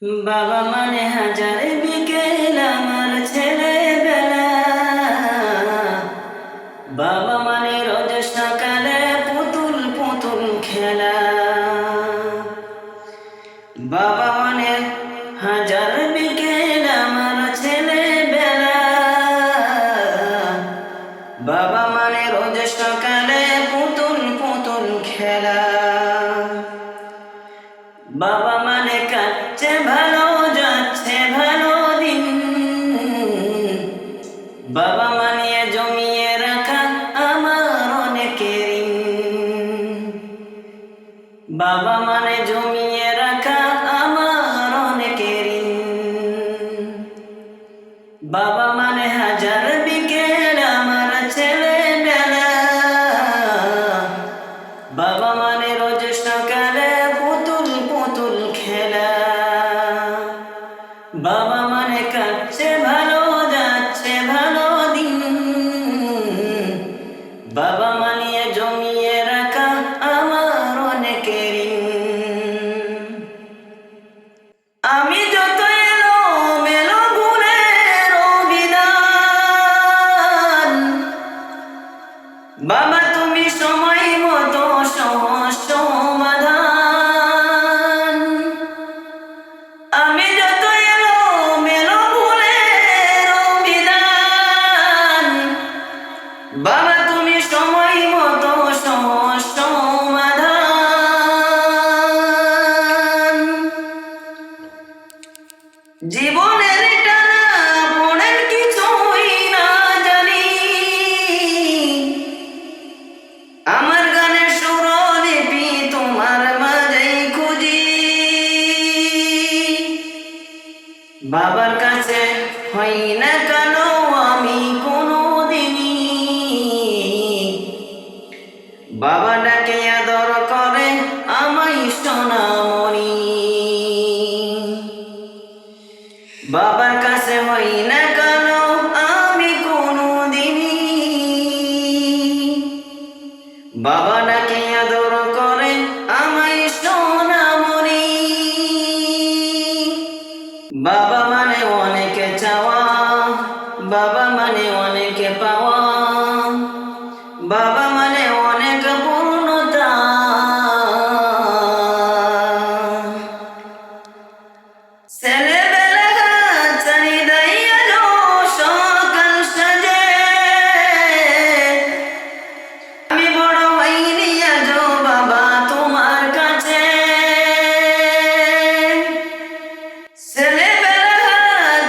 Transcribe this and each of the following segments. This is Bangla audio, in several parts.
বাবা মানে হাজার বিকেল আমার ছেলেবেলা, বাবা মানে রোজ সকালে পুতুল পুতুল খেলা। বাবা মানে হাজার বিকেল আমার ছেলেবেলা, বাবা মানে রোজ সকালে পুতুল পুতুল খেলা। বাবা মানে কাটছে ভালো, যাচ্ছে ভালো দিন, বাবা মানে জমিয়ে রাখা আমার অনেকের ঋণ। বাবা মানে জমিয়ে রাখা আমার অনেকের ঋণ। বাবা মানে হাজার বিকেল আমার ছেলেবেলা, বাবা মানে রোজ সকালে পুতুল পুতুল খেলা। বাবা মানে কাটছে ভালো, যাচ্ছে ভালো দিন, বাবা মানে জমিয়ে রাখা আমার অনেকের ঋণ। আমি যত এলো মেলো ভুলের অভিধান, বাবা তুমি সময় মতো সহজ সমাধান। আমি যত এলো মেলো ভুলের অভিধান, বাবা তুমি সময় মতো সহজ সমাধান। জীবনের টানা পড়েন কিছুই না জানি, আমার গানের সুরলিপি তোমার মাঝেই খুঁজি। বাবার কাছে হই না কেন আমি কোনোদিনই, বাবা ডাকে আদর করে আমায় সোনামণি। বাবার কাছে হই না কেন আমি কোনোদিনই, বাবা ডাকে আদর করে আমায় সোনামণি। বাবা মানে অনেকে চাওয়া, বাবা মানে অনেকে পাওয়া, বাবা মানে অনেক পূর্ণতা। ছেলেবেলা চারিদাই আলো সকাল সাজে, আমি বড় হইনি আজো বাবা তোমার কাছে। ছেলেবেলা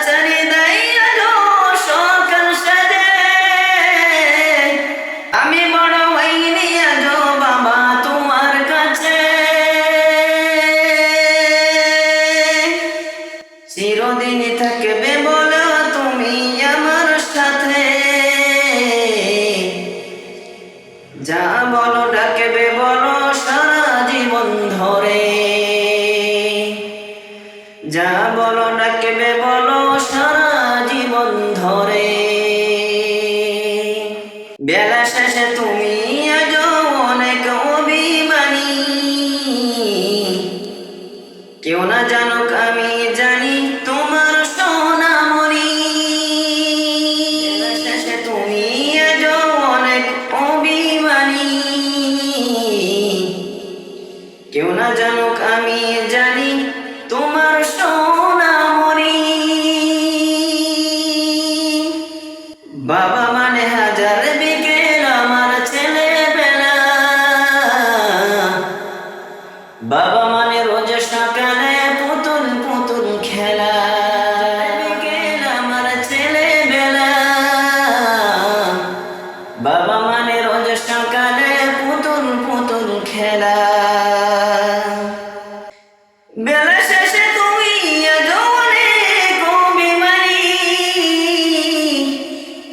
চারিদাই আলো সকাল সাজে, আমি বড় হইনি আজো বাবা তোমার কাছে। চিরদিনই থাকবে বলো তুমি আমার সাথে, যা বলো ডাকবে বলো সারা জীবন ধরে। যা বলো ডাকবে বলো সারা জীবন ধরে। বেলা শেষে তুমি আজও অনেক অভিমানী, কেউ না জানুক আমি জানি তোমার সোনামণি। বেলা শেষে তুমি আজও অনেক অভিমানী, কেউ না জানুক আমি জানি তোমার সোনামণি। বাবা মানে হাজার বিকেল আমার ছেলেবেলা, বাবা মানে রোজ সকালে পুতুল পুতুল খেলা। বিকেল আমার ছেলেবেলা, বাবা মানে রোজ সকালে পুতুল পুতুল খেলা। বেলা শেষে তুমি আজও অনেক অভিমানী,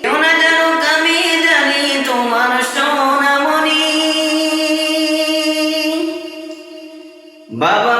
কেউ না জানুক আমি জানি তোমার সোনামণি। বাবা